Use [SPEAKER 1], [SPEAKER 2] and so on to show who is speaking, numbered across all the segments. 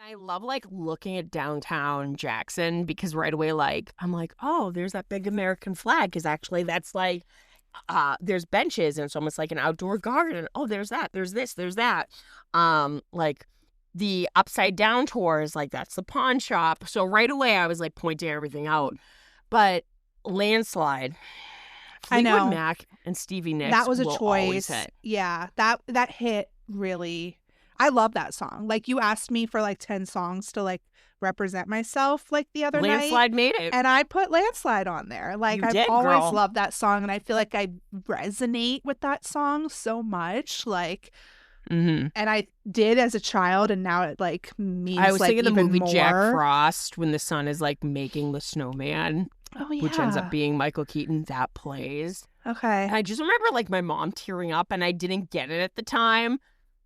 [SPEAKER 1] I love like looking at downtown Jackson because right away, like, I'm like, oh, there's that big American flag. Because actually that's like, there's benches and it's almost like an outdoor garden. Oh, there's that. There's this. There's that. Like the upside down tours, like that's the pawn shop. So right away I was like pointing everything out. But Landslide,
[SPEAKER 2] I know.
[SPEAKER 1] Fleetwood Mac and Stevie Nicks
[SPEAKER 2] That was a
[SPEAKER 1] will always
[SPEAKER 2] choice.
[SPEAKER 1] hit.
[SPEAKER 2] Yeah, that hit really. I love that song. Like, you asked me for like 10 songs to like represent myself like the other night.
[SPEAKER 1] Landslide made it.
[SPEAKER 2] And I put Landslide on there. Like, I've always loved that song, and I feel like I resonate with that song so much. Like, and I did as a child, and now it like means
[SPEAKER 1] I was
[SPEAKER 2] like
[SPEAKER 1] thinking the movie
[SPEAKER 2] more.
[SPEAKER 1] Jack Frost when the son is like making the snowman.
[SPEAKER 2] Oh, yeah.
[SPEAKER 1] Which ends up being Michael Keaton. That plays.
[SPEAKER 2] Okay.
[SPEAKER 1] And I just remember like my mom tearing up, and I didn't get it at the time.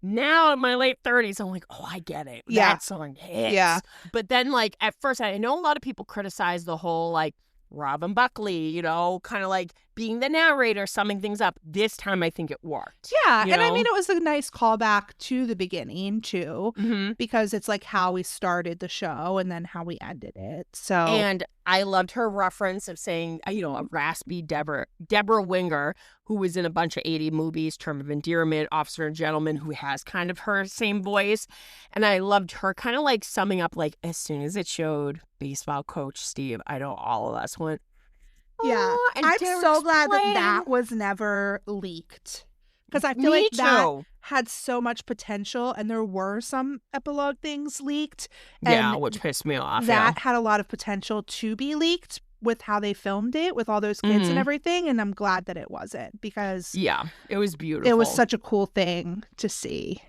[SPEAKER 1] Now in my late 30s, I'm like, oh, I get it.
[SPEAKER 2] Yeah.
[SPEAKER 1] That song hits.
[SPEAKER 2] Yeah.
[SPEAKER 1] But then like at first, I know a lot of people criticize the whole like Robin Buckley, you know, kind of like being the narrator, summing things up. This time, I think it worked.
[SPEAKER 2] Yeah, and I mean, it was a nice callback to the beginning, too, because it's like how we started the show and then how we ended it. So,
[SPEAKER 1] and I loved her reference of saying, you know, a raspy Deborah Winger, who was in a bunch of 80 movies, Term of Endearment, Officer and Gentleman, who has kind of her same voice. And I loved her kind of like summing up, like, as soon as it showed baseball coach Steve, I know all of us went,
[SPEAKER 2] yeah, I'm so glad that was never leaked, because I feel like that had so much potential, and there were some epilogue things leaked.
[SPEAKER 1] Yeah, which pissed me off.
[SPEAKER 2] That had a lot of potential to be leaked with how they filmed it, with all those kids and everything, and I'm glad that it wasn't, because
[SPEAKER 1] it was beautiful.
[SPEAKER 2] It was such a cool thing to see.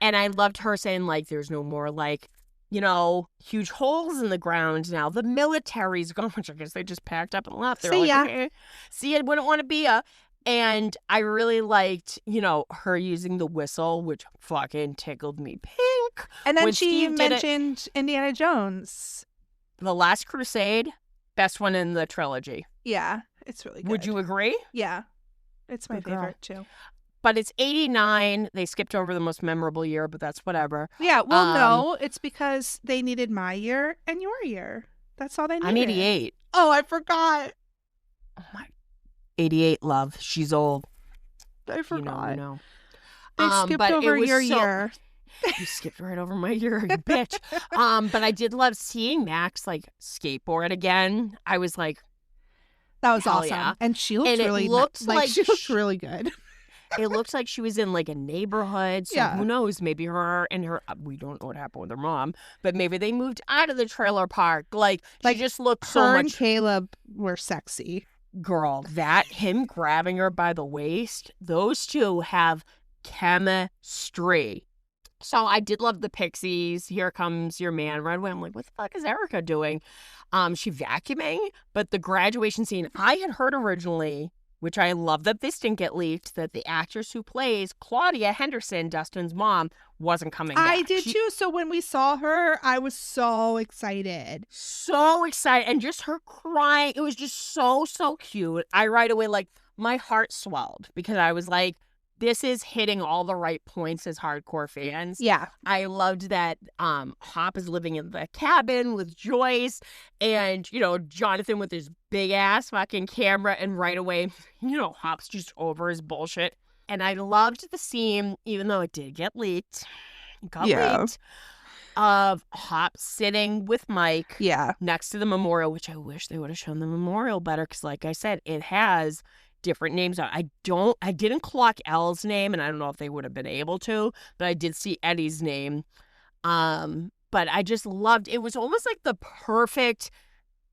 [SPEAKER 1] And I loved her saying, like, there's no more, like, you know, huge holes in the ground now. The military's gone, which I guess they just packed up and left. They're
[SPEAKER 2] see
[SPEAKER 1] like,
[SPEAKER 2] ya.
[SPEAKER 1] Okay. See, I wouldn't want to be a. And I really liked, you know, her using the whistle, which fucking tickled me pink.
[SPEAKER 2] And then she mentioned Indiana Jones.
[SPEAKER 1] The Last Crusade, best one in the trilogy.
[SPEAKER 2] Yeah, it's really good.
[SPEAKER 1] Would you agree?
[SPEAKER 2] Yeah, it's my favorite too.
[SPEAKER 1] But it's 89. They skipped over the most memorable year, but that's whatever.
[SPEAKER 2] Yeah, well, no, it's because they needed my year and your year. That's all they needed.
[SPEAKER 1] I'm 88.
[SPEAKER 2] Oh, I forgot.
[SPEAKER 1] Oh, my. 88, love. She's old.
[SPEAKER 2] I forgot.
[SPEAKER 1] You know.
[SPEAKER 2] They skipped over your year.
[SPEAKER 1] You skipped right over my year, you bitch. But I did love seeing Max, like, skateboard again. I was like,
[SPEAKER 2] that was awesome.
[SPEAKER 1] Yeah.
[SPEAKER 2] And she looked really she looked really good.
[SPEAKER 1] It looked like she was in like a neighborhood. So who knows? Maybe her and her, we don't know what happened with her mom, but maybe they moved out of the trailer park. Like she just looked so much.
[SPEAKER 2] Her and Caleb were sexy.
[SPEAKER 1] Girl, him grabbing her by the waist, those two have chemistry. So I did love the Pixies. Here Comes Your Man. Right away, I'm like, what the fuck is Erica doing? She vacuuming, but the graduation scene, I had heard originally, which I love that this didn't get leaked, that the actress who plays Claudia Henderson, Dustin's mom, wasn't coming back.
[SPEAKER 2] I did too. So when we saw her, I was so excited.
[SPEAKER 1] So excited. And just her crying. It was just so, so cute. I right away, like, my heart swelled because I was like, this is hitting all the right points as hardcore fans.
[SPEAKER 2] Yeah.
[SPEAKER 1] I loved that Hop is living in the cabin with Joyce and, you know, Jonathan with his big ass fucking camera. And right away, you know, Hop's just over his bullshit. And I loved the scene, even though it did get leaked. It got leaked. Of Hop sitting with Mike next to the memorial, which I wish they would have shown the memorial better. Because like I said, it has different names on. I didn't clock Elle's name, and I don't know if they would have been able to, but I did see Eddie's name. But I just loved, it was almost like the perfect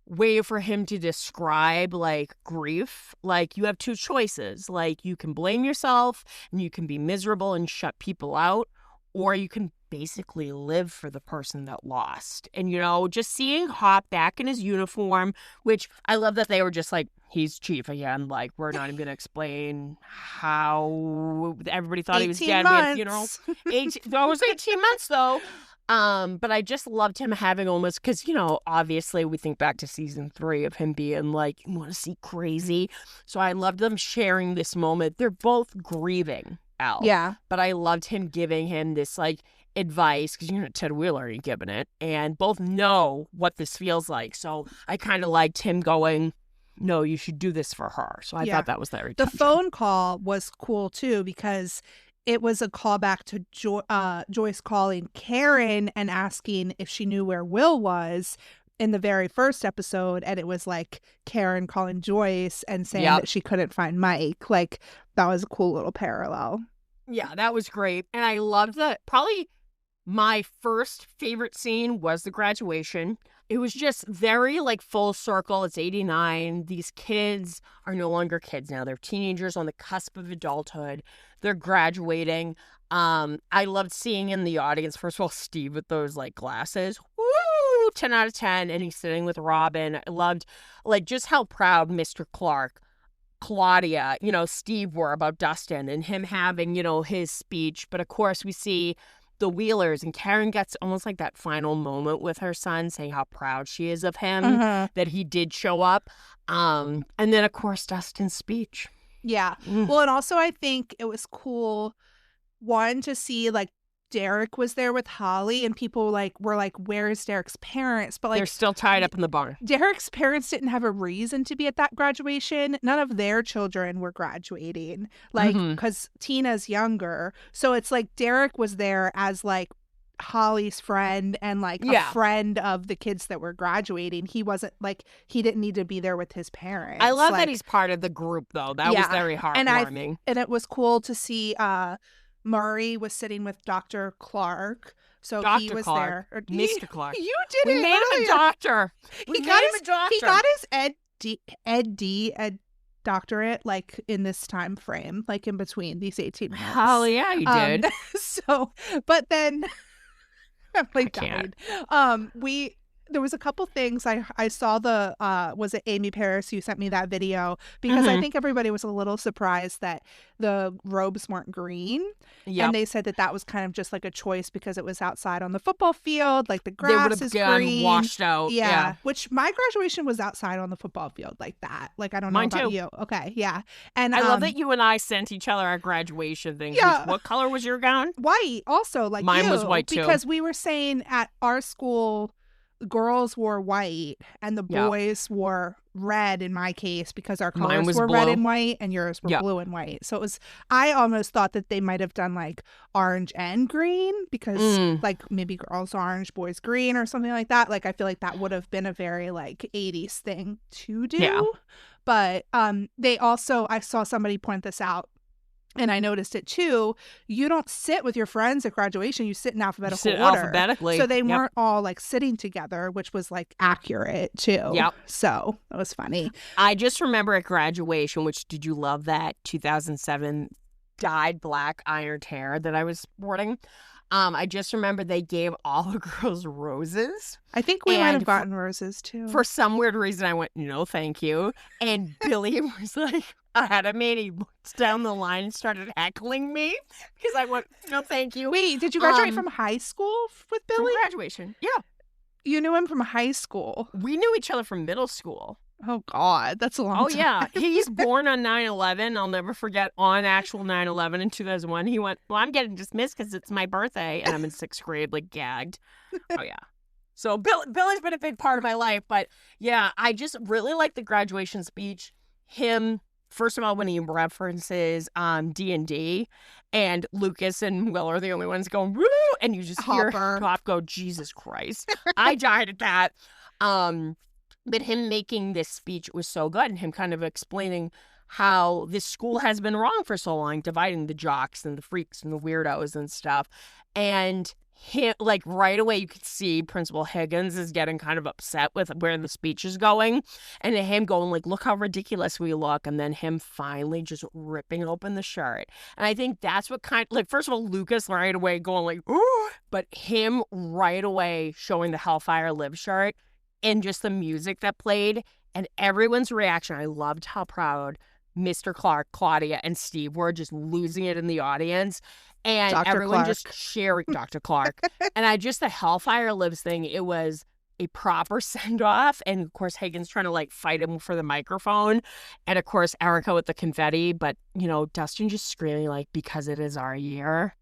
[SPEAKER 1] way for him to describe like grief. Like you have two choices. Like you can blame yourself and you can be miserable and shut people out, or you can basically live for the person that lost. And, you know, just seeing Hop back in his uniform, which I love that they were just like, he's chief again. Like, we're not even going to explain how everybody thought he was dead.
[SPEAKER 2] Months.
[SPEAKER 1] You know, that was 18 months though. But I just loved him having almost, because, you know, obviously we think back to season 3 of him being like, you want to see crazy. So I loved them sharing this moment. They're both grieving Al.
[SPEAKER 2] Yeah.
[SPEAKER 1] But I loved him giving him this like advice, because Ted Wheeler ain't giving it, and both know what this feels like. So I kind of liked him going, no, you should do this for her. So I thought that was very touching.
[SPEAKER 2] The phone call was cool too, because it was a callback to Joyce calling Karen and asking if she knew where Will was in the very first episode. And it was like Karen calling Joyce and saying that she couldn't find Mike. Like, that was a cool little parallel.
[SPEAKER 1] Yeah, that was great. And I loved that. Probably my first favorite scene was the graduation. It was just very like full circle. It's 89. These kids are no longer kids now. They're teenagers on the cusp of adulthood. They're graduating. I loved seeing in the audience, first of all, Steve with those like glasses. Woo! 10 out of 10. And he's sitting with Robin. I loved like just how proud Mr. Clark, Claudia, Steve were about Dustin and him having, his speech. But of course we see the Wheelers, and Karen gets almost like that final moment with her son, saying how proud she is of him, that he did show up. And then, of course, Dustin's speech.
[SPEAKER 2] Yeah. Well, and also I think it was cool, one, to see like Derek was there with Holly, and people were like, where's Derek's parents? But like,
[SPEAKER 1] they're still tied up in the barn.
[SPEAKER 2] Derek's parents didn't have a reason to be at that graduation. None of their children were graduating, like, because Tina's younger. So it's like Derek was there as like Holly's friend and like a friend of the kids that were graduating. He wasn't like, he didn't need to be there with his parents.
[SPEAKER 1] I love that he's part of the group though. That was very heartwarming.
[SPEAKER 2] And it was cool to see Murray was sitting with Dr. Clark. So
[SPEAKER 1] Dr.
[SPEAKER 2] he was
[SPEAKER 1] Clark,
[SPEAKER 2] there.
[SPEAKER 1] Mr. Clark.
[SPEAKER 2] You did it.
[SPEAKER 1] We made him a doctor.
[SPEAKER 2] He got his Ed doctorate like in this time frame, like in between these 18 months.
[SPEAKER 1] Hell yeah, he did.
[SPEAKER 2] So, but then I'm like died. There was a couple things I saw was it Amy Paris who sent me that video, because I think everybody was a little surprised that the robes weren't green. And they said that was kind of just like a choice because it was outside on the football field, like the grass is green,
[SPEAKER 1] washed out. Yeah.
[SPEAKER 2] Which my graduation was outside on the football field like that. Like, I don't know
[SPEAKER 1] Mine
[SPEAKER 2] about
[SPEAKER 1] too.
[SPEAKER 2] you. Okay, yeah. And
[SPEAKER 1] I love that you and I sent each other our graduation things.
[SPEAKER 2] Yeah.
[SPEAKER 1] What color was your gown?
[SPEAKER 2] White also, like
[SPEAKER 1] mine was white too.
[SPEAKER 2] Because we were saying at our school girls wore white and the boys wore red in my case, because our colors were blue. Red and white and yours were blue and white. So it was, I almost thought that they might have done like orange and green, because like maybe girls orange, boys green or something like that. Like, I feel like that would have been a very like 80s thing to do. Yeah. But they also, I saw somebody point this out, and I noticed it too. You don't sit with your friends at graduation. You sit in alphabetical order.
[SPEAKER 1] Alphabetically.
[SPEAKER 2] So they weren't all like sitting together, which was like accurate too.
[SPEAKER 1] Yep.
[SPEAKER 2] So that was funny.
[SPEAKER 1] I just remember at graduation, which, did you love that 2007 dyed black ironed hair that I was sporting? I just remember they gave all the girls roses.
[SPEAKER 2] I think we might have gotten roses too.
[SPEAKER 1] For some weird reason, I went, no, thank you. And Billy was like ahead of me, and he looked down the line and started heckling me because I went, no, thank you.
[SPEAKER 2] Wait, did you graduate from high school with Billy?
[SPEAKER 1] From graduation, yeah.
[SPEAKER 2] You knew him from high school.
[SPEAKER 1] We knew each other from middle school.
[SPEAKER 2] Oh, God. That's a long time.
[SPEAKER 1] Oh, yeah. He's born on 9/11. I'll never forget, on actual 9/11 in 2001. He went, well, I'm getting dismissed because it's my birthday. And I'm in 6th grade, like, gagged. Oh, yeah. So Billy's been a big part of my life. But, yeah, I just really like the graduation speech. Him, first of all, when he references D&D, and Lucas and Will are the only ones going, woo! And you just hear Hop go, Jesus Christ. I died at that. But him making this speech was so good, and him kind of explaining how this school has been wrong for so long, dividing the jocks and the freaks and the weirdos and stuff. And him, like, right away you could see Principal Higgins is getting kind of upset with where the speech is going, and him going like, look how ridiculous we look, and then him finally just ripping open the shirt. And I think that's what kind of, like, first of all, Lucas right away going like, ooh, but him right away showing the Hellfire Live shirt. And just the music that played and everyone's reaction. I loved how proud Mr. Clark, Claudia, and Steve were, just losing it in the audience. And
[SPEAKER 2] Dr.
[SPEAKER 1] everyone
[SPEAKER 2] Clark.
[SPEAKER 1] just sharing Dr. Clark. And the Hellfire Lives thing, it was a proper send-off. And, of course, Higgins trying to, like, fight him for the microphone. And, of course, Erica with the confetti. But, Dustin just screaming, like, because it is our year.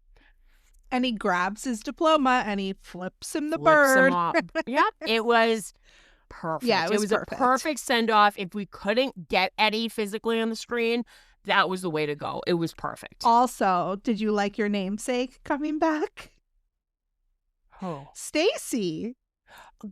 [SPEAKER 2] And he grabs his diploma and he flips him the bird.
[SPEAKER 1] Yep, it was perfect.
[SPEAKER 2] Yeah, it was
[SPEAKER 1] perfect. A perfect send-off. If we couldn't get Eddie physically on the screen, that was the way to go. It was perfect.
[SPEAKER 2] Also, did you like your namesake coming back?
[SPEAKER 1] Oh.
[SPEAKER 2] Stacy.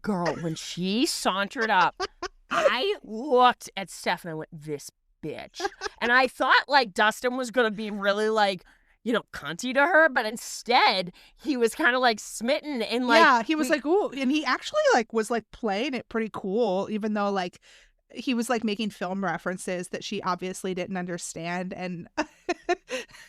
[SPEAKER 1] Girl, when she sauntered up, I looked at Steph and I went, this bitch. And I thought, like, Dustin was going to be really, like, you know, cunty to her, but instead he was kind of like smitten and like,
[SPEAKER 2] yeah, he was like, ooh, and he actually like was like playing it pretty cool, even though like he was like making film references that she obviously didn't understand, and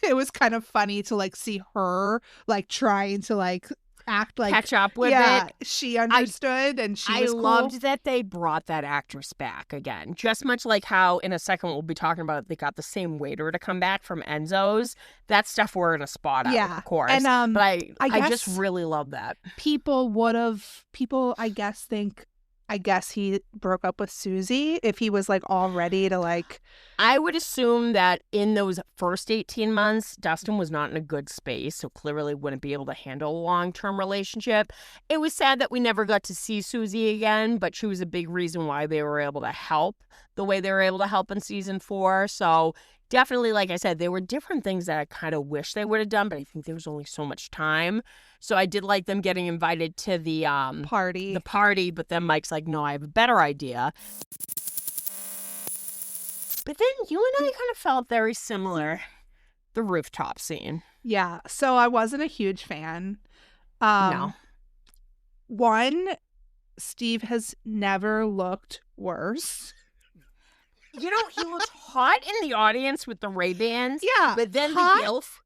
[SPEAKER 2] it was kind of funny to like see her like trying to like act like
[SPEAKER 1] catch up with it.
[SPEAKER 2] She understood, and she was cool.
[SPEAKER 1] I loved that they brought that actress back again. Just much like how in a second we'll be talking about they got the same waiter to come back from Enzo's. That stuff we're in a spot out, of course.
[SPEAKER 2] And
[SPEAKER 1] but I just really love that.
[SPEAKER 2] People I guess he broke up with Susie if he was like all ready to like.
[SPEAKER 1] I would assume that in those first 18 months, Dustin was not in a good space, so clearly wouldn't be able to handle a long-term relationship. It was sad that we never got to see Susie again, but she was a big reason why they were able to help the way they were able to help in season 4. So definitely, like I said, there were different things that I kind of wish they would have done, but I think there was only so much time. So I did like them getting invited to the party, but then Mike's like, no, I have a better idea. But then you and I kind of felt very similar. The rooftop scene.
[SPEAKER 2] Yeah, so I wasn't a huge fan.
[SPEAKER 1] No.
[SPEAKER 2] One, Steve has never looked worse.
[SPEAKER 1] You know, he looked hot in the audience with the Ray-Bans.
[SPEAKER 2] Yeah.
[SPEAKER 1] But then
[SPEAKER 2] hot
[SPEAKER 1] the ILF.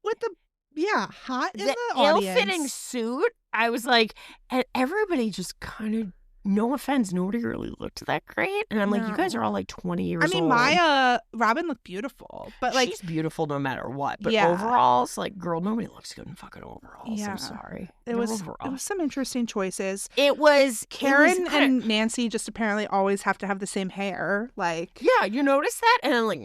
[SPEAKER 2] Hot in the audience.
[SPEAKER 1] The ill-fitting suit, I was like, and everybody just kind of, no offense, nobody really looked that great. And I'm like, you guys are all like 20 years old.
[SPEAKER 2] I mean, Robin looked beautiful, but like.
[SPEAKER 1] She's beautiful no matter what. But overalls, like, girl, nobody looks good in fucking overalls.
[SPEAKER 2] Yeah.
[SPEAKER 1] I'm sorry.
[SPEAKER 2] It was some interesting choices.
[SPEAKER 1] It was.
[SPEAKER 2] Karen and Nancy just apparently always have to have the same hair. Like.
[SPEAKER 1] Yeah, you notice that? And I'm like,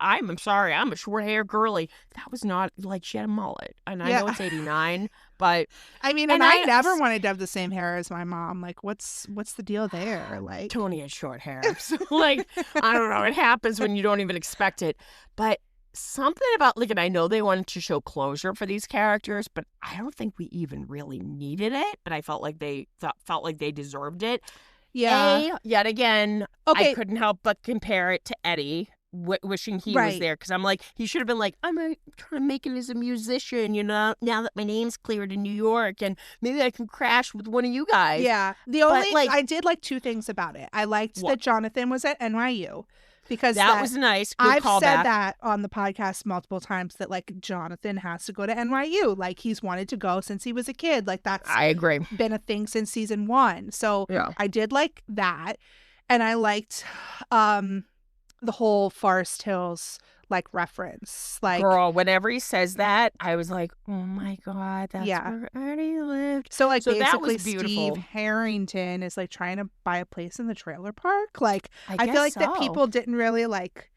[SPEAKER 1] I'm sorry, I'm a short hair girly. That was not, like, she had a mullet. And I know it's 89. But
[SPEAKER 2] I mean, and I never wanted to have the same hair as my mom. Like, what's the deal there? Like,
[SPEAKER 1] Tony had short hair. So, like, I don't know. It happens when you don't even expect it. But something about, like, and I know they wanted to show closure for these characters, but I don't think we even really needed it. But I felt like they deserved it.
[SPEAKER 2] Yeah.
[SPEAKER 1] Yet again, I couldn't help but compare it to Eddie. Wishing he was there, because I'm like, he should have been like, I'm trying to make it as a musician, you know, now that my name's cleared in New York, and maybe I can crash with one of you guys.
[SPEAKER 2] Yeah. I did like two things about it. I liked that Jonathan was at NYU, because
[SPEAKER 1] that was nice. Good
[SPEAKER 2] I've
[SPEAKER 1] callback.
[SPEAKER 2] said that on the podcast multiple times, that like Jonathan has to go to NYU. Like, he's wanted to go since he was a kid. Like, that's
[SPEAKER 1] I agree.
[SPEAKER 2] Been a thing since season 1. So I did like that, and I liked the whole Forest Hills like reference. Like,
[SPEAKER 1] girl, whenever he says that, I was like, oh my god, that's where Eddie lived.
[SPEAKER 2] So like, basically
[SPEAKER 1] that was beautiful.
[SPEAKER 2] Steve Harrington is like trying to buy a place in the trailer park. Like, I feel like that people didn't really like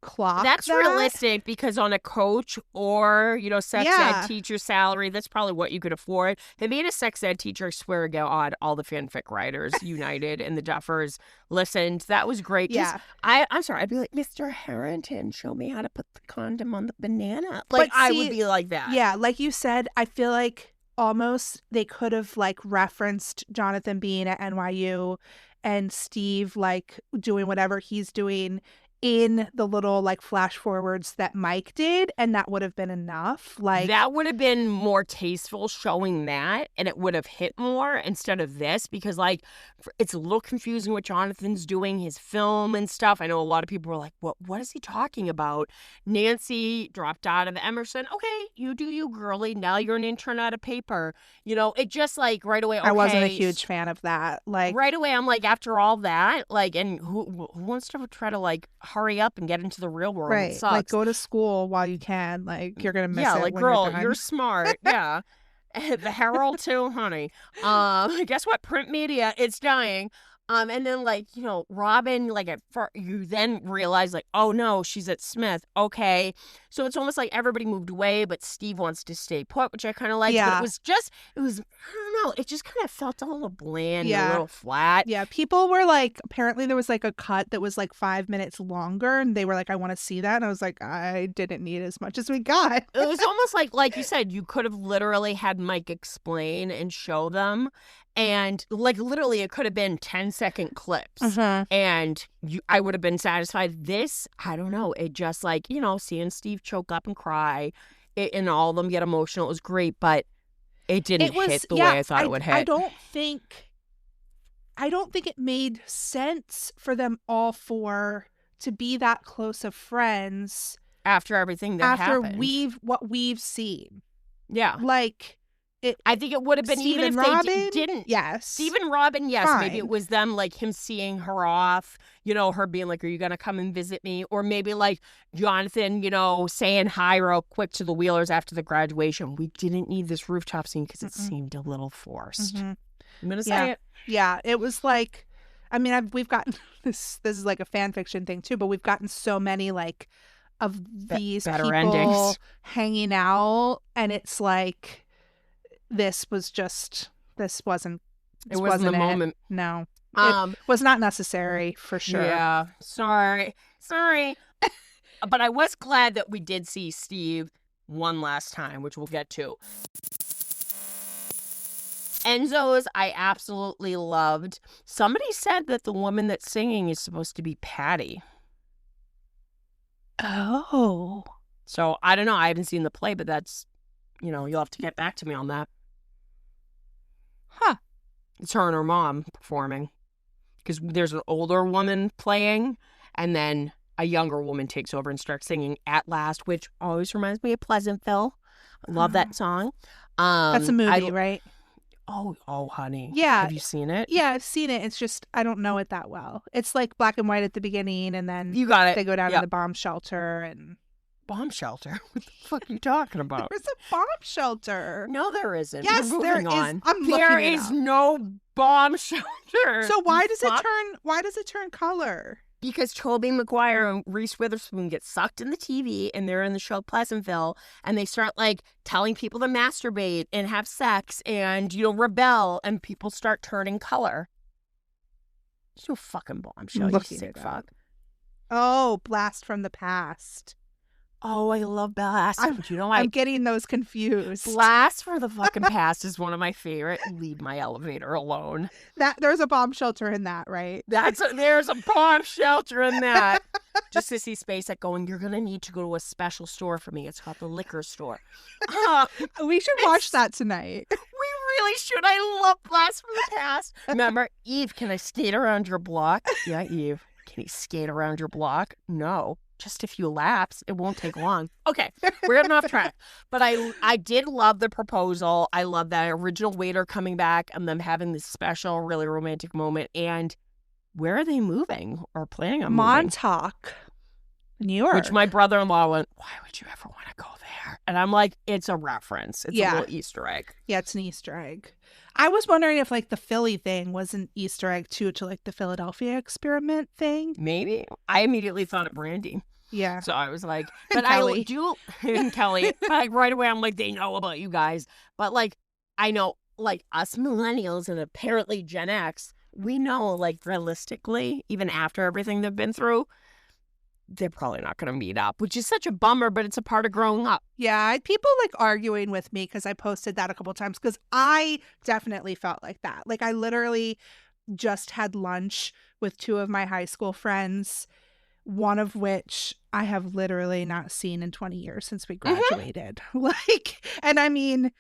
[SPEAKER 2] clock
[SPEAKER 1] that's realistic, because on a coach or, you know, sex ed teacher salary, that's probably what you could afford. They made a sex ed teacher, I swear to God, all the fanfic writers united and the Duffers listened. That was great. Yeah. I'm sorry, I'd be like, Mr. Harrington, show me how to put the condom on the banana. Like, I would be like that.
[SPEAKER 2] Yeah, like you said, I feel like almost they could have like referenced Jonathan being at NYU and Steve like doing whatever he's doing in the little like flash forwards that Mike did, and that would have been enough. Like,
[SPEAKER 1] that would have been more tasteful, showing that, and it would have hit more instead of this, because like it's a little confusing what Jonathan's doing, his film and stuff. I know a lot of people were like, what is he talking about? Nancy dropped out of Emerson. Okay, you do you, girly. Now you're an intern out of paper. You know, it just like right away. Okay,
[SPEAKER 2] I wasn't a huge fan of that. Like,
[SPEAKER 1] right away, I'm like, after all that, like, and who wants to try to like hurry up and get into the real world?
[SPEAKER 2] Right.
[SPEAKER 1] It sucks.
[SPEAKER 2] Like, go to school while you can. Like, you're gonna miss it.
[SPEAKER 1] Yeah, like,
[SPEAKER 2] when
[SPEAKER 1] girl,
[SPEAKER 2] you're
[SPEAKER 1] you're smart. Yeah. The Herald too, honey. Guess what? Print media, it's dying. And then, like, you know, Robin, like, you then realize, like, oh, no, she's at Smith. Okay. So it's almost like everybody moved away, but Steve wants to stay put, which I kind of liked. Yeah. But I don't know, it just kind of felt a little bland, a little flat.
[SPEAKER 2] Yeah, people were like, apparently there was like a cut that was like 5 minutes longer, and they were like, I want to see that. And I was like, I didn't need as much as we got.
[SPEAKER 1] It was almost like you said, you could have literally had Mike explain and show them. And, like, literally, it could have been 10-second clips. And I would have been satisfied. This, I don't know. It just, like, you know, seeing Steve choke up and cry and all of them get emotional, it was great. But it didn't hit the way I thought it would hit.
[SPEAKER 2] I don't think it made sense for them all four to be that close of friends.
[SPEAKER 1] After everything that happened.
[SPEAKER 2] After what we've seen.
[SPEAKER 1] Yeah.
[SPEAKER 2] Like...
[SPEAKER 1] I think it would have been
[SPEAKER 2] Steve
[SPEAKER 1] even if
[SPEAKER 2] Robin,
[SPEAKER 1] they didn't.
[SPEAKER 2] Yes.
[SPEAKER 1] Steve and Robin, yes.
[SPEAKER 2] Fine.
[SPEAKER 1] Maybe it was them, like, him seeing her off, you know, her being like, are you going to come and visit me? Or maybe, like, Jonathan, you know, saying hi real quick to the Wheelers after the graduation. We didn't need this rooftop scene because it seemed a little forced. I'm going to say it.
[SPEAKER 2] Yeah, it was like, I mean, we've gotten, this is like a fan fiction thing too, but we've gotten so many, like, of these people
[SPEAKER 1] endings.
[SPEAKER 2] Hanging out, and it's like... This wasn't the moment. No. It was not necessary, for sure.
[SPEAKER 1] Yeah. Sorry. But I was glad that we did see Steve one last time, which we'll get to. Enzo's I absolutely loved. Somebody said that the woman that's singing is supposed to be Patty.
[SPEAKER 2] Oh.
[SPEAKER 1] So I don't know. I haven't seen the play, but that's, you know, you'll have to get back to me on that.
[SPEAKER 2] Huh.
[SPEAKER 1] It's her and her mom performing. Because there's an older woman playing, and then a younger woman takes over and starts singing At Last, which always reminds me of Pleasantville. I love that song.
[SPEAKER 2] That's a movie, right?
[SPEAKER 1] Oh, honey.
[SPEAKER 2] Yeah.
[SPEAKER 1] Have you seen it?
[SPEAKER 2] Yeah, I've seen it. It's just, I don't know it that well. It's like black and white at the beginning, and then
[SPEAKER 1] you got it.
[SPEAKER 2] They go down to the bomb shelter and...
[SPEAKER 1] Bomb shelter? What the fuck are you talking about?
[SPEAKER 2] There's a bomb shelter.
[SPEAKER 1] No, there isn't.
[SPEAKER 2] Yes, there is.
[SPEAKER 1] There is no bomb shelter.
[SPEAKER 2] So why does it turn color?
[SPEAKER 1] Because Tobey Maguire and Reese Witherspoon get sucked in the TV, and they're in the show Pleasantville, and they start, like, telling people to masturbate and have sex and, you know, rebel, and people start turning color. There's no fucking bombshell, you sick fuck.
[SPEAKER 2] Oh, Blast from the Past.
[SPEAKER 1] Oh, I love Blast.
[SPEAKER 2] I'm getting those confused.
[SPEAKER 1] Blast from the fucking Past is one of my favorite. Leave my elevator alone.
[SPEAKER 2] There's a bomb shelter in that, right?
[SPEAKER 1] There's a bomb shelter in that. Just to see Spacek going, you're going to need to go to a special store for me. It's called the liquor store.
[SPEAKER 2] We should watch that tonight.
[SPEAKER 1] We really should. I love Blast from the Past. Remember, Eve, can I skate around your block? Yeah, Eve. Can you skate around your block? No. Just a few laps. It won't take long. Okay, we're getting off track. But I did love the proposal. I love that original waiter coming back and them having this special, really romantic moment. And where are they moving or planning on moving?
[SPEAKER 2] Montauk, New York.
[SPEAKER 1] Which my brother-in-law went, why would you ever want to go there? And I'm like, it's a reference. It's a little Easter egg.
[SPEAKER 2] Yeah, it's an Easter egg. I was wondering if, like, the Philly thing was an Easter egg, too, to, like, the Philadelphia experiment thing.
[SPEAKER 1] Maybe. I immediately thought of Brandy.
[SPEAKER 2] Yeah.
[SPEAKER 1] So I was like, but I do, and Kelly, like, right away, I'm like, they know about you guys. But, like, I know, like, us millennials and apparently Gen X, we know, like, realistically, even after everything they've been through, they're probably not going to meet up, which is such a bummer, but it's a part of growing up.
[SPEAKER 2] Yeah, people like arguing with me because I posted that a couple times because I definitely felt like that. Like, I literally just had lunch with two of my high school friends, one of which I have literally not seen in 20 years since we graduated. Like, and I mean,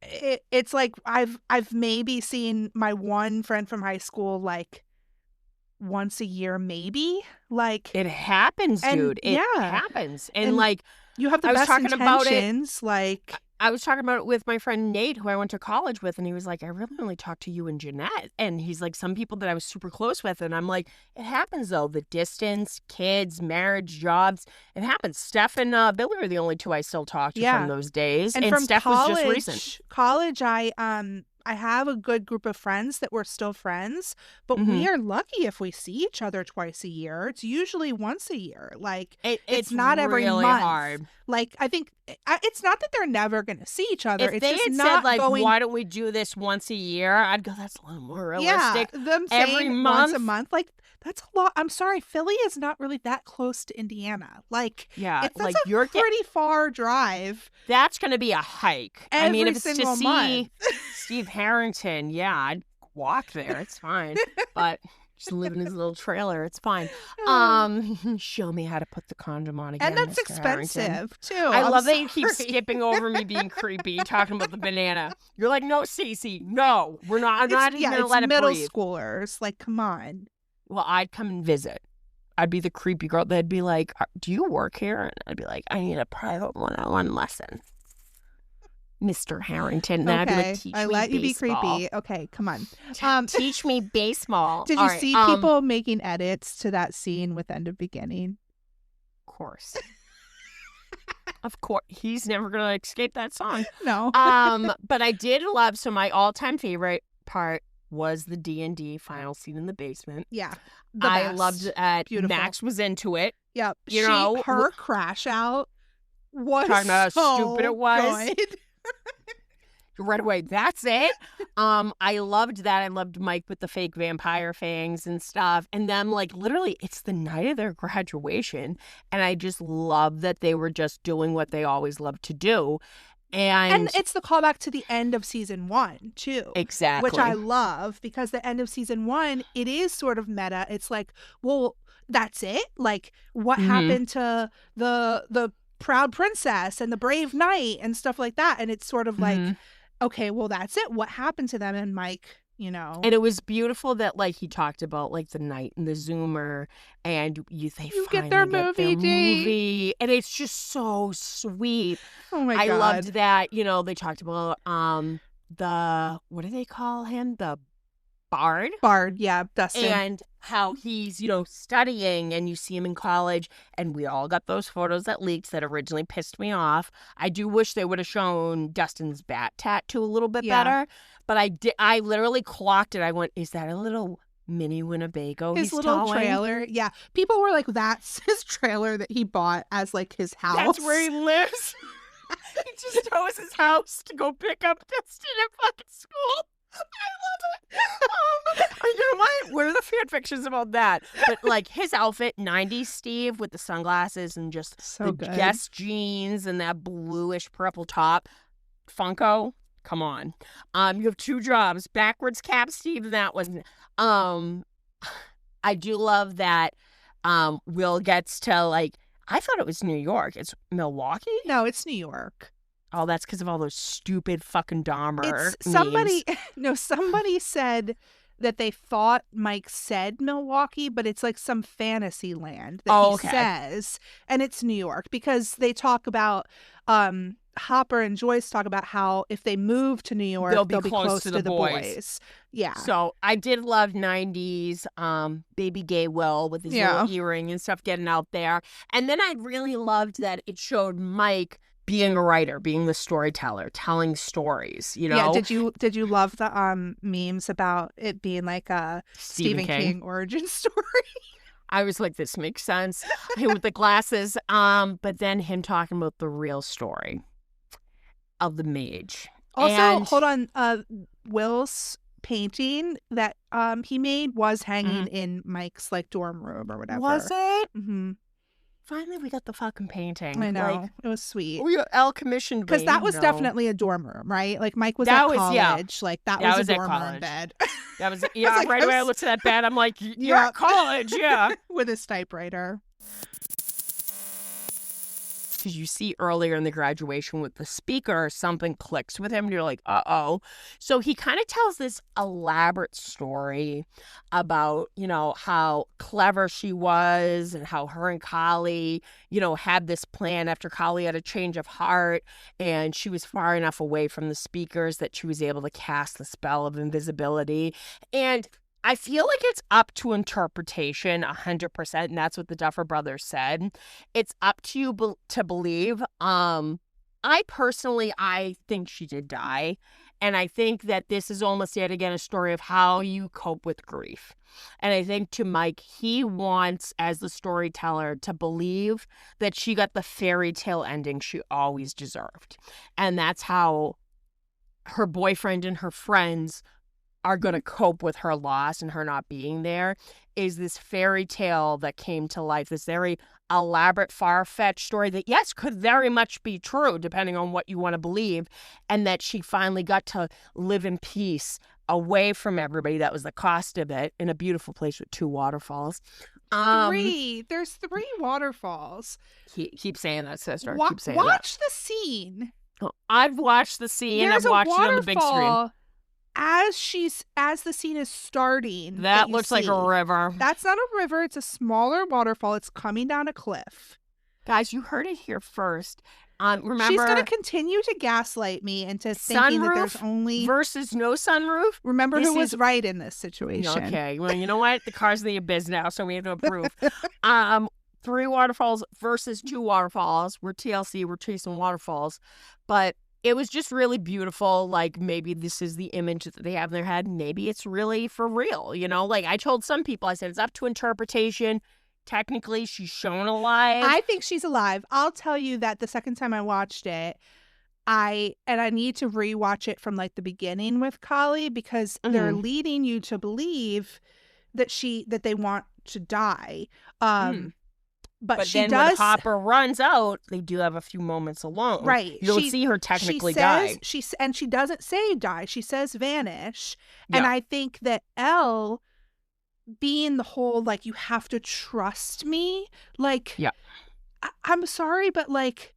[SPEAKER 2] it's like I've maybe seen my one friend from high school, like, once a year, maybe. Like,
[SPEAKER 1] it happens, dude. It happens. And like,
[SPEAKER 2] you have the best intentions. Like,
[SPEAKER 1] I was talking about it with my friend Nate, who I went to college with, and he was like, I really only talked to you and Jeanette. And he's like, some people that I was super close with. And I'm like, it happens, though. The distance, kids, marriage, jobs. It happens. Steph and Billy are the only two I still talk to from those days. And
[SPEAKER 2] from
[SPEAKER 1] Steph
[SPEAKER 2] college,
[SPEAKER 1] was just recent.
[SPEAKER 2] College, I I have a good group of friends that we're still friends, but we are lucky if we see each other twice a year. It's usually once a year. Like, it's not every
[SPEAKER 1] really
[SPEAKER 2] month.
[SPEAKER 1] Hard.
[SPEAKER 2] Like, I think it's not that they're never going to see each other.
[SPEAKER 1] If
[SPEAKER 2] it's
[SPEAKER 1] they
[SPEAKER 2] just
[SPEAKER 1] had
[SPEAKER 2] not
[SPEAKER 1] said, like,
[SPEAKER 2] going...
[SPEAKER 1] why don't we do this once a year? I'd go, that's a little more realistic.
[SPEAKER 2] Yeah, them saying every month? Once a month, like, that's a lot. I'm sorry, Philly is not really that close to Indiana. Like, that's like a pretty far drive.
[SPEAKER 1] That's going to be a hike. I mean, if it's to
[SPEAKER 2] month.
[SPEAKER 1] see Steve Harrington, I'd walk there. It's fine. But just live in his little trailer. It's fine. Show me how to put the condom on again.
[SPEAKER 2] And that's
[SPEAKER 1] Mr.
[SPEAKER 2] expensive,
[SPEAKER 1] Harrington.
[SPEAKER 2] too.
[SPEAKER 1] I love that you keep skipping over me being creepy, talking about the banana. You're like, no, Stacey, no. We're not. I'm not even going to let it breathe.
[SPEAKER 2] Middle schoolers. Like, come on.
[SPEAKER 1] Well, I'd come and visit. I'd be the creepy girl. They'd be like, do you work here? And I'd be like, I need a private one-on-one lesson. Mr. Harrington. And then I'd be like, teach me
[SPEAKER 2] let you
[SPEAKER 1] baseball.
[SPEAKER 2] Be creepy. Okay, come on.
[SPEAKER 1] Teach me baseball.
[SPEAKER 2] Did you see people making edits to that scene with End of Beginning?
[SPEAKER 1] Of course. Of course. He's never going to escape that song.
[SPEAKER 2] No.
[SPEAKER 1] But I did love, so my all-time favorite part was the D&D final scene in the basement.
[SPEAKER 2] Yeah.
[SPEAKER 1] I loved that.
[SPEAKER 2] Beautiful.
[SPEAKER 1] Max was into it.
[SPEAKER 2] Yep.
[SPEAKER 1] You
[SPEAKER 2] her crash out was
[SPEAKER 1] talking about
[SPEAKER 2] so
[SPEAKER 1] how stupid it was.
[SPEAKER 2] Good.
[SPEAKER 1] Right away. That's it. I loved that. I loved Mike with the fake vampire fangs and stuff. And them, like, literally, it's the night of their graduation. And I just love that they were just doing what they always loved to do. And
[SPEAKER 2] it's the callback to the end of season 1, too.
[SPEAKER 1] Exactly.
[SPEAKER 2] Which I love, because the end of season 1, it is sort of meta. It's like, well, that's it? Like, what happened to the proud princess and the brave knight and stuff like that? And it's sort of like, okay, well, that's it. What happened to them? And Mike, And
[SPEAKER 1] it was beautiful that, like, he talked about, like, the night and the Zoomer, and they
[SPEAKER 2] get their movie.
[SPEAKER 1] And it's just so sweet.
[SPEAKER 2] Oh, my God.
[SPEAKER 1] I loved that, they talked about what do they call him? The Bard?
[SPEAKER 2] Bard, yeah, Dustin.
[SPEAKER 1] And how he's, studying, and you see him in college, and we all got those photos that leaked that originally pissed me off. I do wish they would have shown Dustin's bat tattoo a little bit better, but I literally clocked it. I went, is that a little mini Winnebago
[SPEAKER 2] his little
[SPEAKER 1] towing?
[SPEAKER 2] Trailer? Yeah. People were like, that's his trailer that he bought as, like, his house.
[SPEAKER 1] That's where he lives. He just tows his house to go pick up Dustin at fucking school. I love it. You know what? What are the fan fictions about that? But, like, his outfit, 90s Steve with the sunglasses and just
[SPEAKER 2] so good.
[SPEAKER 1] Guess jeans and that bluish purple top. Funko, come on. You have 2 jobs. Backwards cap Steve, and that was I do love that Will gets to, like, I thought it was New York. It's Milwaukee?
[SPEAKER 2] No, it's New York.
[SPEAKER 1] Oh, that's because of all those stupid fucking Dahmer
[SPEAKER 2] memes. Somebody said that they thought Mike said Milwaukee, but it's like some fantasy land that he says. And it's New York, because they talk about, Hopper and Joyce talk about how if they move to New York, they'll be close to the boys. Yeah.
[SPEAKER 1] So I did love 90s baby gay Will with his little earring and stuff getting out there. And then I really loved that it showed Mike being a writer, being the storyteller, telling stories,
[SPEAKER 2] Yeah, did you love the memes about it being like a Stephen King origin story?
[SPEAKER 1] I was like, this makes sense. Him with the glasses. But then him talking about the real story of the mage.
[SPEAKER 2] Also, hold on, Will's painting that he made was hanging in Mike's, like, dorm room or whatever.
[SPEAKER 1] Was it?
[SPEAKER 2] Mm-hmm.
[SPEAKER 1] Finally, we got the fucking painting.
[SPEAKER 2] I know. Like, it was sweet.
[SPEAKER 1] We El commissioned me.
[SPEAKER 2] Because that was definitely a dorm room, right? Like, Mike was at college. Yeah. Like, that was a dorm room bed.
[SPEAKER 1] That was, right away I looked at that bed. I'm like, you're at college, yeah.
[SPEAKER 2] With his typewriter.
[SPEAKER 1] Because you see earlier in the graduation with the speaker, something clicks with him, and you're like, uh-oh. So he kind of tells this elaborate story about, how clever she was and how her and Kali, had this plan after Kali had a change of heart, and she was far enough away from the speakers that she was able to cast the spell of invisibility. And I feel like it's up to interpretation 100%, and that's what the Duffer Brothers said. It's up to you to believe. I think she did die, And I think that this is almost yet again a story of how you cope with grief. And I think to Mike, he wants, as the storyteller, to believe that she got the fairy tale ending she always deserved. And that's how her boyfriend and her friends are going to cope with her loss and her not being there, is this fairy tale that came to life, this very elaborate, far-fetched story that, yes, could very much be true, depending on what you want to believe, and that she finally got to live in peace away from everybody. That was the cost of it, in a beautiful place with 2 waterfalls.
[SPEAKER 2] There's 3 waterfalls.
[SPEAKER 1] Keep saying that, sister. Keep saying
[SPEAKER 2] watch the scene.
[SPEAKER 1] Oh, I've watched the scene. I've watched it on the big screen.
[SPEAKER 2] As the scene is starting,
[SPEAKER 1] that looks like a river.
[SPEAKER 2] That's not a river. It's a smaller waterfall. It's coming down a cliff.
[SPEAKER 1] Guys, you heard it here first. Remember,
[SPEAKER 2] she's going to continue to gaslight me into thinking that there's only
[SPEAKER 1] versus no sunroof.
[SPEAKER 2] Remember who was right in this situation.
[SPEAKER 1] Okay, well, you know what? The car's in the abyss now, so we have to approve. 3 waterfalls versus 2 waterfalls. We're TLC. We're chasing waterfalls, but it was just really beautiful. Like, maybe this is the image that they have in their head. Maybe it's really for real, you know? Like, I told some people, I said, it's up to interpretation. Technically, she's shown alive.
[SPEAKER 2] I think she's alive. I'll tell you that the second time I watched it, I need to rewatch it from, like, the beginning with Kali, because they're leading you to believe that they want to die. But she
[SPEAKER 1] then
[SPEAKER 2] does.
[SPEAKER 1] When Hopper runs out, they do have a few moments alone.
[SPEAKER 2] Right.
[SPEAKER 1] You don't see her technically die.
[SPEAKER 2] She doesn't say die. She says vanish. Yeah. And I think that Elle, being the whole, like, you have to trust me. Like,
[SPEAKER 1] yeah.
[SPEAKER 2] I'm sorry, but, like,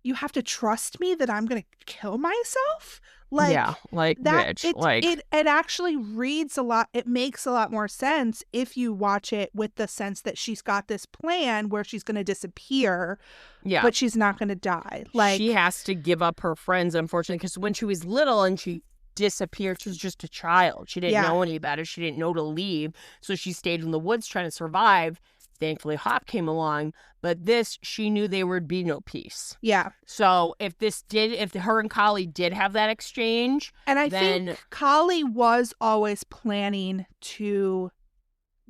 [SPEAKER 2] you have to trust me that I'm going to kill myself? Like,
[SPEAKER 1] yeah, like that, bitch.
[SPEAKER 2] It actually reads a lot. It makes a lot more sense if you watch it with the sense that she's got this plan where she's going to disappear, but she's not going to die. Like,
[SPEAKER 1] she has to give up her friends, unfortunately, because when she was little and she disappeared, she was just a child. She didn't know any better. She didn't know to leave, so she stayed in the woods trying to survive. Thankfully, Hop came along, but she knew there would be no peace.
[SPEAKER 2] Yeah.
[SPEAKER 1] So if her and Kali did have that exchange,
[SPEAKER 2] and I think Kali was always planning to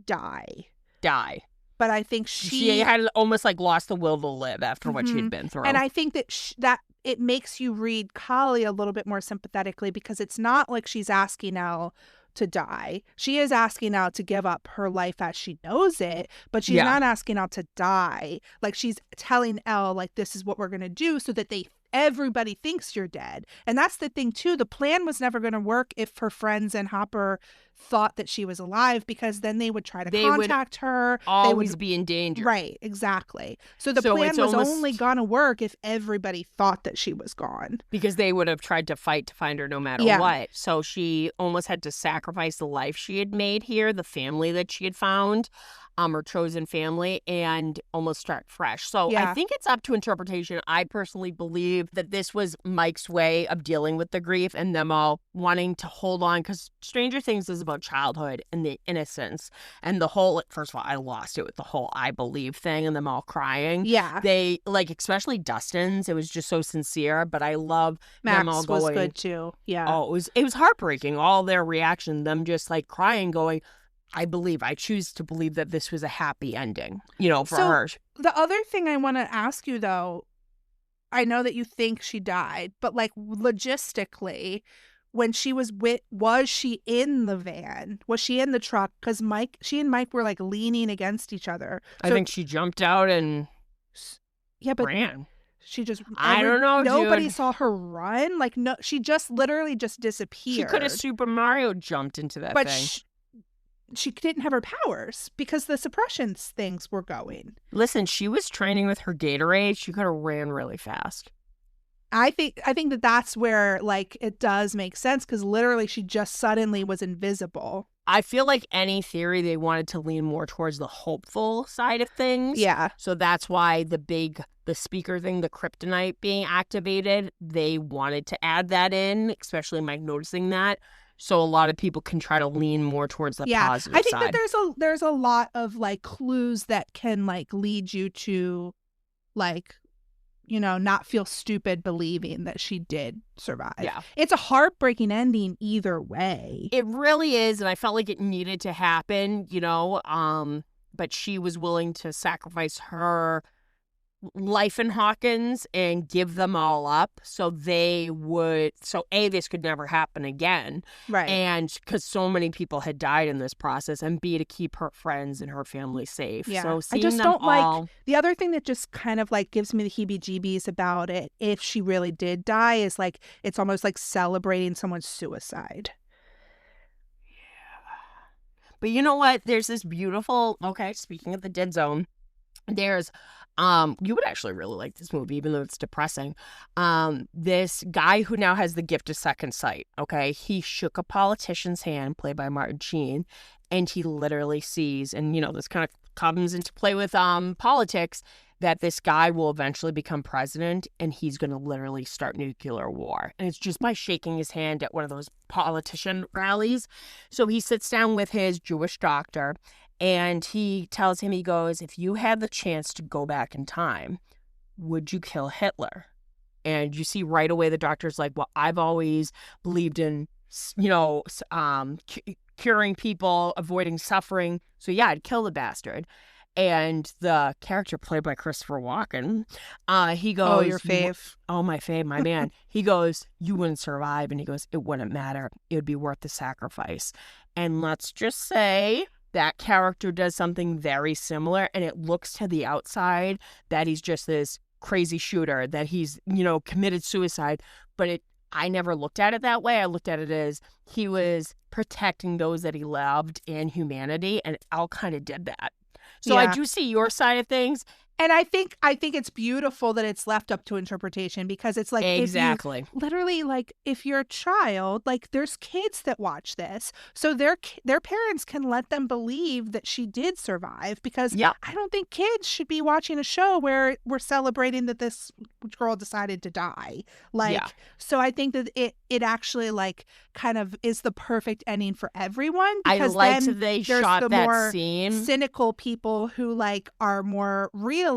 [SPEAKER 2] die. But I think she
[SPEAKER 1] had almost like lost the will to live after what she had been through.
[SPEAKER 2] And I think that it makes you read Kali a little bit more sympathetically, because it's not like she's asking Elle to die. She is asking Elle to give up her life as she knows it, but she's not asking Elle to die. Like, she's telling Elle, like, this is what we're going to do so that everybody thinks you're dead. And that's the thing too. The plan was never going to work if her friends and Hopper thought that she was alive, because then they would try to contact her.
[SPEAKER 1] They would be in danger.
[SPEAKER 2] Right, exactly. So the plan was only going to work if everybody thought that she was gone.
[SPEAKER 1] Because they would have tried to fight to find her no matter what. So she almost had to sacrifice the life she had made here, the family that she had found, her chosen family, and almost start fresh. So I think it's up to interpretation. I personally believe that this was Mike's way of dealing with the grief and them all wanting to hold on, because Stranger Things is about childhood and the innocence and the whole, first of all, I lost it with the whole I believe thing and them all crying.
[SPEAKER 2] Yeah.
[SPEAKER 1] They, like, especially Dustin's, it was just so sincere, but I love them all going.
[SPEAKER 2] Max was good too. Yeah.
[SPEAKER 1] Oh, it was heartbreaking. All their reaction, them just like crying, going, I choose to believe that this was a happy ending, for her.
[SPEAKER 2] The other thing I want to ask you, though, I know that you think she died, but, like, logistically, when she was she in the van? Was she in the truck? Because she and Mike were, like, leaning against each other.
[SPEAKER 1] I think she jumped out and ran.
[SPEAKER 2] She just,
[SPEAKER 1] I don't know,
[SPEAKER 2] nobody
[SPEAKER 1] dude.
[SPEAKER 2] saw her run. Like, no, she just literally just disappeared.
[SPEAKER 1] She could have Super Mario jumped into that thing.
[SPEAKER 2] She didn't have her powers because the suppression things were going.
[SPEAKER 1] Listen, she was training with her Gatorade. She could have ran really fast.
[SPEAKER 2] I think that that's where, like, it does make sense, because literally she just suddenly was invisible.
[SPEAKER 1] I feel like any theory, they wanted to lean more towards the hopeful side of things.
[SPEAKER 2] Yeah.
[SPEAKER 1] So that's why the speaker thing, the kryptonite being activated, they wanted to add that in, especially Mike noticing that. So a lot of people can try to lean more towards the positive side.
[SPEAKER 2] I think that there's a lot of, like, clues that can, like, lead you to, like, not feel stupid believing that she did survive.
[SPEAKER 1] Yeah.
[SPEAKER 2] It's a heartbreaking ending either way.
[SPEAKER 1] It really is, and I felt like it needed to happen, but she was willing to sacrifice her life in Hawkins and give them all up so this could never happen again.
[SPEAKER 2] Right.
[SPEAKER 1] And because so many people had died in this process, and B, to keep her friends and her family safe.
[SPEAKER 2] Yeah.
[SPEAKER 1] So
[SPEAKER 2] I just
[SPEAKER 1] them
[SPEAKER 2] don't
[SPEAKER 1] all...
[SPEAKER 2] like the other thing that just kind of like gives me the heebie-jeebies about it, if she really did die, is like it's almost like celebrating someone's suicide.
[SPEAKER 1] But you know what? There's this beautiful, speaking of the dead zone, there's, you would actually really like this movie, even though it's depressing. This guy who now has the gift of second sight, he shook a politician's hand, played by Martin Sheen, and he literally sees, and, this kind of comes into play with politics, that this guy will eventually become president and he's going to literally start nuclear war. And it's just by shaking his hand at one of those politician rallies. So he sits down with his Jewish doctor and he tells him, he goes, if you had the chance to go back in time, would you kill Hitler? And you see right away the doctor's like, well, I've always believed in, curing people, avoiding suffering. So yeah, I'd kill the bastard. And the character played by Christopher Walken, he goes...
[SPEAKER 2] Oh, your fave.
[SPEAKER 1] My fave, my man. He goes, you wouldn't survive. And he goes, it wouldn't matter. It would be worth the sacrifice. And let's just say that character does something very similar. And it looks to the outside that he's just this crazy shooter, that he's, committed suicide. But I never looked at it that way. I looked at it as he was protecting those that he loved and humanity. And Al kind of did that. So yeah. I do see your side of things.
[SPEAKER 2] And I think it's beautiful that it's left up to interpretation, because it's like,
[SPEAKER 1] exactly,
[SPEAKER 2] literally, like, if you're a child, like, there's kids that watch this, so their parents can let them believe that she did survive, because I don't think kids should be watching a show where we're celebrating that this girl decided to die. So I think that it actually, like, kind of is the perfect ending for everyone, because
[SPEAKER 1] I liked
[SPEAKER 2] then
[SPEAKER 1] they
[SPEAKER 2] there's
[SPEAKER 1] shot
[SPEAKER 2] the
[SPEAKER 1] that
[SPEAKER 2] more
[SPEAKER 1] scene.
[SPEAKER 2] Cynical people who, like, are more realism,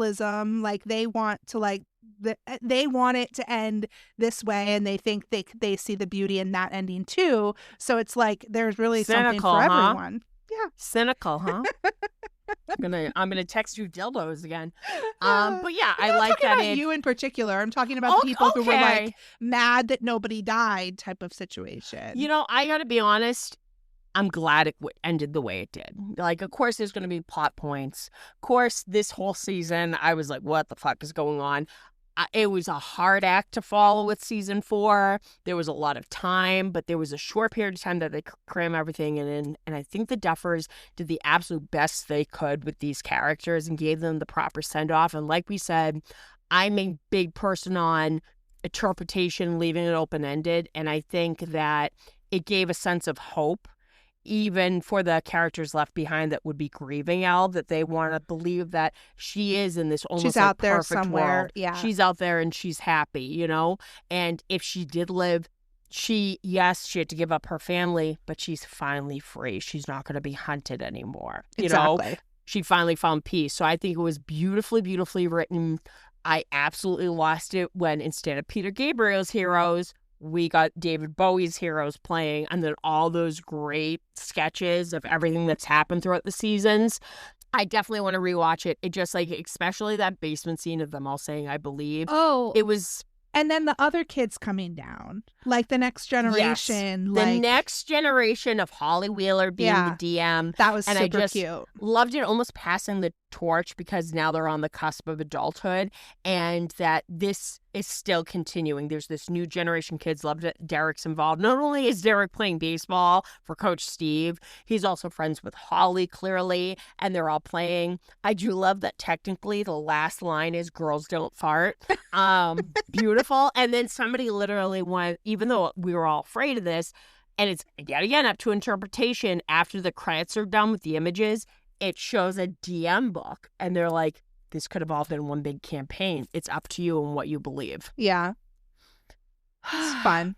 [SPEAKER 2] like, they want to, like, they want it to end this way, and they think they see the beauty in that ending too. So it's like there's really something for everyone. Yeah,
[SPEAKER 1] cynical, huh? I'm gonna text you dildos again. But yeah, I like that.
[SPEAKER 2] About you in particular. I'm talking about the people who were like mad that nobody died, type of situation.
[SPEAKER 1] I gotta be honest. I'm glad it ended the way it did. Like, of course, there's going to be plot points. Of course, this whole season, I was like, what the fuck is going on? It was a hard act to follow with season 4. There was a lot of time, but there was a short period of time that they cram everything in. And I think the Duffers did the absolute best they could with these characters and gave them the proper send-off. And like we said, I'm a big person on interpretation, leaving it open-ended. And I think that it gave a sense of hope, even for the characters left behind that would be grieving Al, that they want to believe that she is in this almost
[SPEAKER 2] she's out there
[SPEAKER 1] perfect
[SPEAKER 2] somewhere
[SPEAKER 1] world.
[SPEAKER 2] Yeah,
[SPEAKER 1] she's out there and she's happy, and if she did live, she had to give up her family, but she's finally free. She's not going to be hunted anymore.
[SPEAKER 2] Exactly.
[SPEAKER 1] She finally found peace. So I think it was beautifully written. I absolutely lost it when instead of Peter Gabriel's heroes, we got David Bowie's heroes playing, and then all those great sketches of everything that's happened throughout the seasons. I definitely want to rewatch it. It just, like, especially that basement scene of them all saying, I believe.
[SPEAKER 2] Oh.
[SPEAKER 1] It was...
[SPEAKER 2] And then the other kids coming down, like the next generation.
[SPEAKER 1] Yes. The next generation of Holly Wheeler being the DM.
[SPEAKER 2] That was
[SPEAKER 1] and
[SPEAKER 2] super
[SPEAKER 1] I just
[SPEAKER 2] cute.
[SPEAKER 1] Loved it, almost passing the torch, because now they're on the cusp of adulthood, and that this is still continuing. There's this new generation kids loved it. Derek's involved. Not only is Derek playing baseball for Coach Steve, he's also friends with Holly, clearly, and they're all playing. I do love that technically the last line is girls don't fart. Beautiful. And then somebody literally went, even though we were all afraid of this, and it's yet again up to interpretation, after the credits are done with the images, it shows a DM book, and they're like, this could have all been one big campaign. It's up to you and what you believe.
[SPEAKER 2] Yeah. It's fun.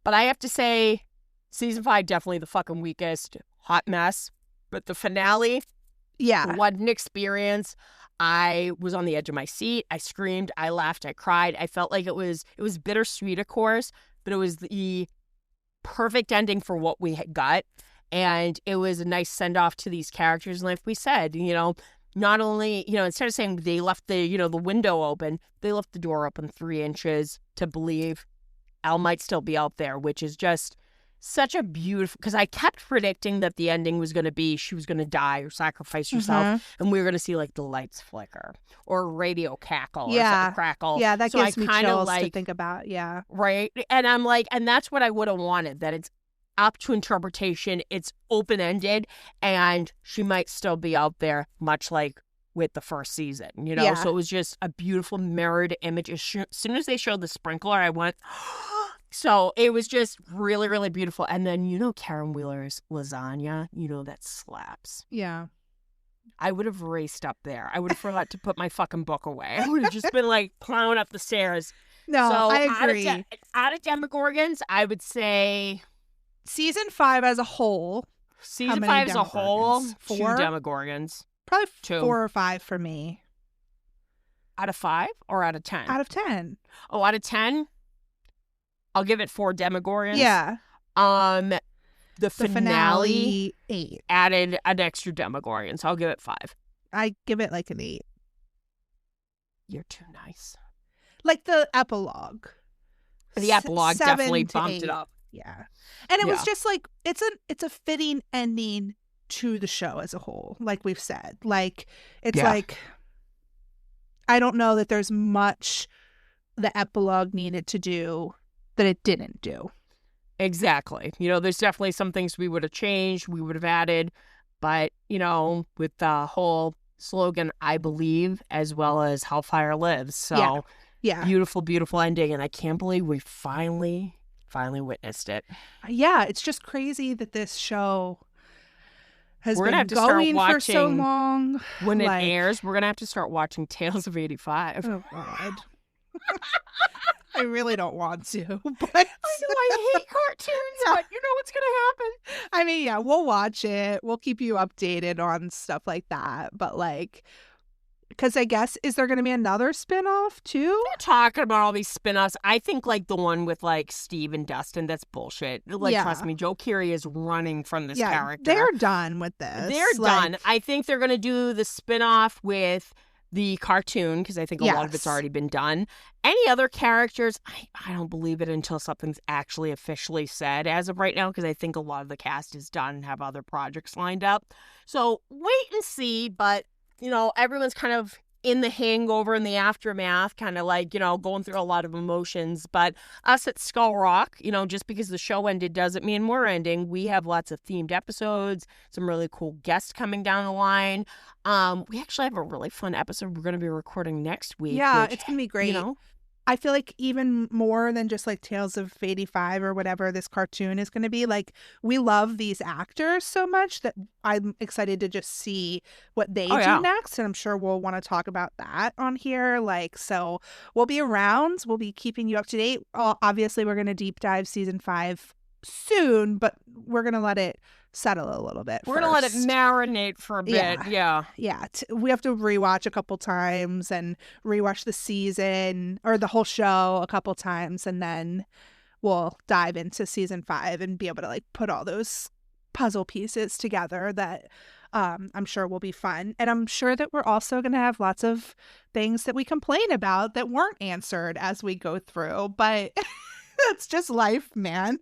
[SPEAKER 1] But I have to say, season 5, definitely the fucking weakest. Hot mess. But the finale, what an experience. I was on the edge of my seat. I screamed, I laughed, I cried. I felt like it was bittersweet, of course, but it was the perfect ending for what we had got. And it was a nice send-off to these characters. And like we said, not only, instead of saying they left the, the window open, they left the door open 3 inches to believe Al might still be out there, which is just such a beautiful, because I kept predicting that the ending was going to be she was going to die or sacrifice herself, and we were going to see like the lights flicker or a radio cackle or something crackle.
[SPEAKER 2] Yeah, that gives me chills to think about. Yeah.
[SPEAKER 1] Right. And I'm like, and that's what I would have wanted, that it's up to interpretation. It's open-ended, and she might still be out there, much like with the first season, So it was just a beautiful mirrored image. As soon as they showed the sprinkler, I went... So it was just really, really beautiful. And then, Karen Wheeler's lasagna, that slaps.
[SPEAKER 2] Yeah.
[SPEAKER 1] I would have raced up there. I would have forgot to put my fucking book away. I would have just been like plowing up the stairs.
[SPEAKER 2] No,
[SPEAKER 1] so
[SPEAKER 2] I agree.
[SPEAKER 1] Out of Demogorgons, I would say...
[SPEAKER 2] Season 5 as a whole.
[SPEAKER 1] Season 5 as a whole,
[SPEAKER 2] 4?
[SPEAKER 1] 2 Demogorgons.
[SPEAKER 2] Probably
[SPEAKER 1] 2.
[SPEAKER 2] 4 or 5 for me.
[SPEAKER 1] Out of 5 or out of 10?
[SPEAKER 2] Out of 10.
[SPEAKER 1] Oh, out of 10? I'll give it 4 Demogorgons.
[SPEAKER 2] Yeah.
[SPEAKER 1] The finale
[SPEAKER 2] 8.
[SPEAKER 1] Added an extra Demogorgon, so I'll give it 5.
[SPEAKER 2] I give it like an 8.
[SPEAKER 1] You're too nice.
[SPEAKER 2] Like the epilogue.
[SPEAKER 1] The epilogue definitely bumped it up.
[SPEAKER 2] Yeah. And it was just like, it's a fitting ending to the show as a whole, like we've said. Like, it's like, I don't know that there's much the epilogue needed to do that it didn't do.
[SPEAKER 1] Exactly. There's definitely some things we would have changed, we would have added, but, with the whole slogan, I believe, as well as Hellfire Lives. So, beautiful, beautiful ending. And I can't believe we finally witnessed it.
[SPEAKER 2] Yeah, it's just crazy that this show has been going for so long.
[SPEAKER 1] When it airs, we're going to have to start watching Tales of 85.
[SPEAKER 2] Oh, God. I really don't want to, but
[SPEAKER 1] I know I hate cartoons, but you know what's gonna happen.
[SPEAKER 2] I mean, yeah, we'll watch it. We'll keep you updated on stuff like that. But like, because I guess, is there gonna be another spinoff too?
[SPEAKER 1] We're talking about all these spinoffs. I think like the one with like Steve and Dustin, that's bullshit. Like, trust me, Joe Keery is running from this character.
[SPEAKER 2] They're done with this.
[SPEAKER 1] They're done. I think they're gonna do the spinoff with the cartoon, because I think a lot of it's already been done. Any other characters, I don't believe it until something's actually officially said as of right now, because I think a lot of the cast is done and have other projects lined up. So wait and see, but, everyone's kind of in the hangover and the aftermath, kind of like, going through a lot of emotions. But us at Skull Rock, just because the show ended doesn't mean we're ending. We have lots of themed episodes, some really cool guests coming down the line. We actually have a really fun episode we're going to be recording next week.
[SPEAKER 2] Yeah, it's going to be great. I feel like even more than just like Tales of 85 or whatever this cartoon is going to be, like, we love these actors so much that I'm excited to just see what they do next. And I'm sure we'll want to talk about that on here. Like, so we'll be around. We'll be keeping you up to date. Obviously, we're going to deep dive season 5 soon, but we're going to let it settle a little bit.
[SPEAKER 1] We're going to let it marinate for a bit. Yeah.
[SPEAKER 2] We have to rewatch a couple times and rewatch the season or the whole show a couple times. And then we'll dive into season 5 and be able to like put all those puzzle pieces together that I'm sure will be fun. And I'm sure that we're also going to have lots of things that we complain about that weren't answered as we go through. But that's just life, man.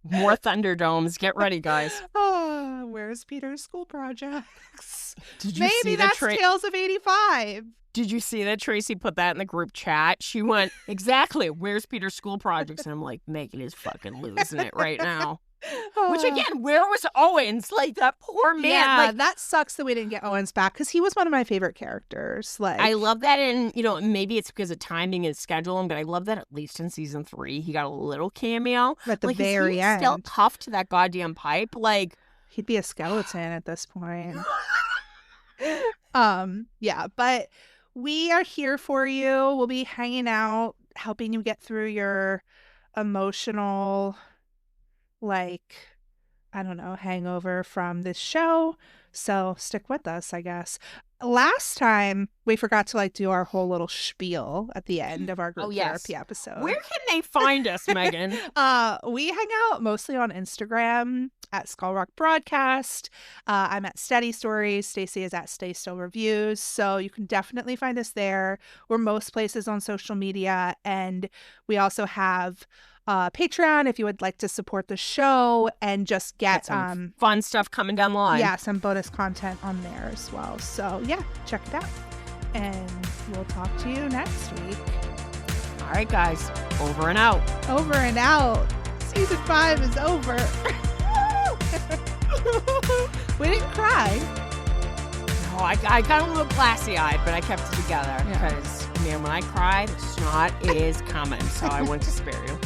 [SPEAKER 1] More Thunderdomes. Get ready, guys.
[SPEAKER 2] Oh, where's Peter's school projects?
[SPEAKER 1] Did you
[SPEAKER 2] Maybe
[SPEAKER 1] see
[SPEAKER 2] that's Tales of 85.
[SPEAKER 1] Did you see that Tracy put that in the group chat? She went, exactly, where's Peter's school projects? And I'm like, Megan is fucking losing it right now. Which, again, where was Owens? Like, that poor man.
[SPEAKER 2] Yeah,
[SPEAKER 1] like,
[SPEAKER 2] that sucks that we didn't get Owens back, because he was one of my favorite characters. Like,
[SPEAKER 1] I love that, and, maybe it's because of timing and scheduling, but I love that at least in season 3, he got a little cameo.
[SPEAKER 2] At the very end.
[SPEAKER 1] Still tough to that goddamn pipe. Like,
[SPEAKER 2] he'd be a skeleton at this point. Yeah, but we are here for you. We'll be hanging out, helping you get through your emotional, like, I don't know, hangover from this show. So stick with us, I guess. last time we forgot to do our whole little spiel at the end of our group therapy episode.
[SPEAKER 1] Where can they find us, Megan?
[SPEAKER 2] We hang out mostly on Instagram at Skull Rock Broadcast. I'm at Steady Stories. Stacey is at Stay Still Reviews. So you can definitely find us there. We're most places on social media. And we also have Patreon if you would like to support the show and just get
[SPEAKER 1] some fun stuff coming down the line.
[SPEAKER 2] Yeah, some bonus content on there as well. So yeah, check it out. And we'll talk to you next week.
[SPEAKER 1] All right, guys. Over and out.
[SPEAKER 2] Over and out. Season 5 is over. We didn't cry.
[SPEAKER 1] No, I got a little glassy-eyed, but I kept it together because, man, when I cried, the snot is coming. So I want to spare you.